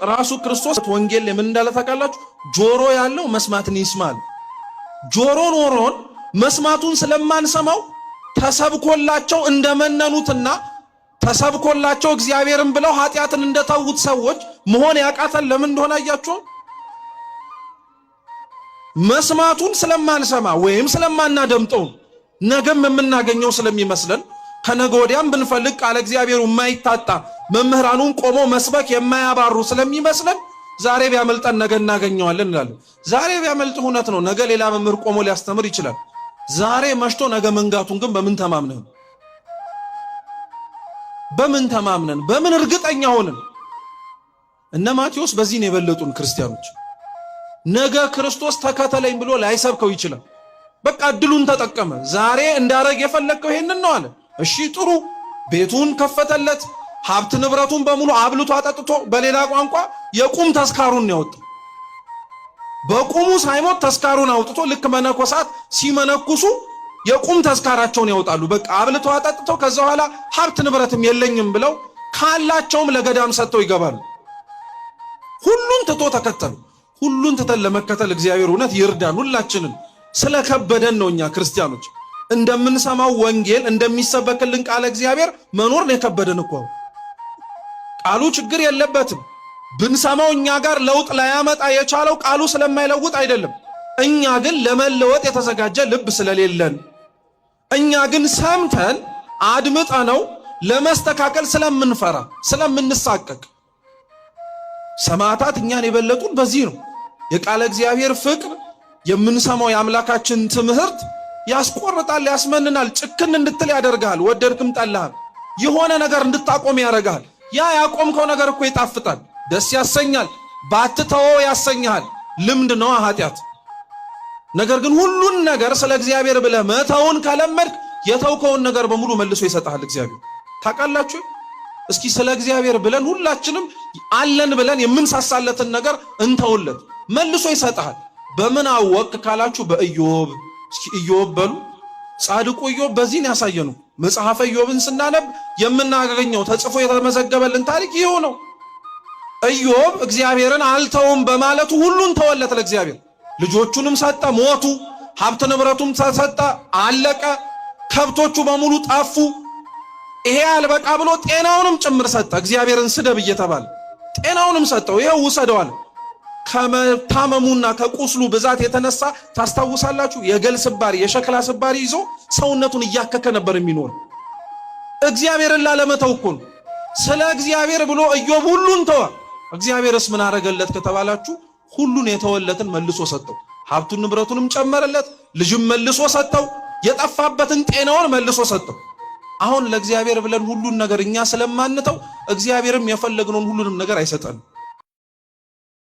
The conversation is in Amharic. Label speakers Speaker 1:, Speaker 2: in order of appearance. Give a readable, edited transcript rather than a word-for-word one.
Speaker 1: ራሱ ክርስቶስ ወንጌል ምን እንዳለ ታውቃላችሁ? ጆሮ ያለው መስማትን ይስማል። ጆሮ ኖሮን መስማቱን ስለማንሰማው ተሰብኮላቸው እንደመነኑትና ተሰብኮላቸው እግዚአብሔርን ብለው ኃጢያትን እንደተውት ሰዎች መሆን ያቃተን ለምን እንደሆነ አያችሁ? መስማቱን ስለማንሰማ ወይም ስለማናደምጠው ነገም የምናገኘው ስለሚመስለን ከነገ ወዲያም ብንፈልግ ቃል እግዚአብሔሩ የማይታጣ መምህራኑን ቆሞ መስበክ የማያባሩ ስለሚመስለን ዛሬ ቢያመልጠን ነገ እናገኘዋለን እንላለን። ዛሬ ቢያመልጥ እውነት ነው፣ ነገ ሌላ መምህር ቆሞ ሊያስተምር ይችላል። ዛሬ መሽቶ ነገ መንጋቱን ግን በምን ተማምነን በምን እርግጠኛ ሆነን? እነ ማቴዎስ በዚህ ነው የበለጡን ክርስቲያኖች። ነገ ክርስቶስ ተከተለኝ ብሎ ላይሰብከው ይችላል። በቃ እድሉን ተጠቀመ። ዛሬ እንዳረግ የፈለከው ይሄንን ነው አለ። እሺ ጥሩ፣ ቤቱን ከፈተለት፣ ሀብት ንብረቱን በሙሉ አብልቶ አጠጥቶ፣ በሌላ ቋንቋ የቁም ተስካሩን ያወጣው። በቁሙ ሳይሞት ተስካሩን አውጥቶ ልክ መነኮሳት ሲመነኩሱ የቁም ተስካራቸውን ያወጣሉ። በቃ አብልቶ አጠጥቶ ከዛ በኋላ ሀብት ንብረትም የለኝም ብለው ካላቸውም ለገዳም ሰጥተው ይገባሉ። ሁሉን ትቶ ተከተሉ። ሁሉን ትተን ለመከተል እግዚአብሔር እውነት ይርዳን። ሁላችንን ስለከበደን ነው እኛ ክርስቲያኖች እንደምንሰማው ወንጌል እንደሚሰበክልን ቃል እግዚአብሔር መኖር ነው የከበደን እኮ። ቃሉ ችግር የለበትም። ብንሰማው እኛ ጋር ለውጥ ላያመጣ የቻለው ቃሉ ስለማይለውጥ አይደለም። እኛ ግን ለመለወጥ የተዘጋጀ ልብ ስለሌለን፣ እኛ ግን ሰምተን አድምጠነው ለመስተካከል ስለምንፈራ ስለምንሳቀቅ፣ ሰማዕታት እኛን የበለጡን በዚህ ነው። የቃለ እግዚአብሔር ፍቅር የምንሰማው የአምላካችን ትምህርት ያስቆርጣል፣ ያስመንናል፣ ጭክን እንድትል ያደርጋል። ወደድክም ጠላህም የሆነ ነገር እንድታቆም ያደርጋል። ያ ያቆምከው ነገር እኮ ይጣፍጣል፣ ደስ ያሰኛል፣ ባትተወው ያሰኛል። ልምድ ነው ኃጢአት። ነገር ግን ሁሉን ነገር ስለ እግዚአብሔር ብለህ መተውን ከለመድክ የተውከውን ነገር በሙሉ መልሶ ይሰጣል እግዚአብሔር። ታውቃላችሁ? እስኪ ስለ እግዚአብሔር ብለን ሁላችንም አለን ብለን የምንሳሳለትን ነገር እንተውለት፣ መልሶ ይሰጣል። በምን አወቅ ካላችሁ በኢዮብ። እስኪ ኢዮብ በሉ። ጻድቁ ኢዮብ በዚህን ያሳየኑ። መጽሐፈ ኢዮብን ስናነብ የምናገኘው ተጽፎ የተመዘገበልን ታሪክ ይሄው ነው። ኢዮብ እግዚአብሔርን አልተውም በማለቱ ሁሉን ተወለት ለእግዚአብሔር። ልጆቹንም ሰጠ፣ ሞቱ። ሀብት ንብረቱም ተሰጠ፣ አለቀ። ከብቶቹ በሙሉ ጠፉ። ይሄ አልበቃ ብሎ ጤናውንም ጭምር ሰጠ። እግዚአብሔርን ስደብ እየተባለ ጤናውንም ሰጠው። ይሄው ውሰደዋል። ከመታመሙና ከቁስሉ ብዛት የተነሳ ታስታውሳላችሁ፣ የገል ስባሪ የሸክላ ስባሪ ይዞ ሰውነቱን እያከከ ነበር የሚኖር። እግዚአብሔርን ላለመተው እኮ ነው። ስለ እግዚአብሔር ብሎ ኢዮብ ሁሉን ተወ። እግዚአብሔርስ ምን አረገለት ከተባላችሁ ሁሉን የተወለትን መልሶ ሰጠው። ሀብቱን ንብረቱንም ጨመረለት፣ ልጅም መልሶ ሰጠው፣ የጠፋበትን ጤናውን መልሶ ሰጠው። አሁን ለእግዚአብሔር ብለን ሁሉን ነገር እኛ ስለማንተው እግዚአብሔርም የፈለግነውን ሁሉንም ነገር አይሰጠንም።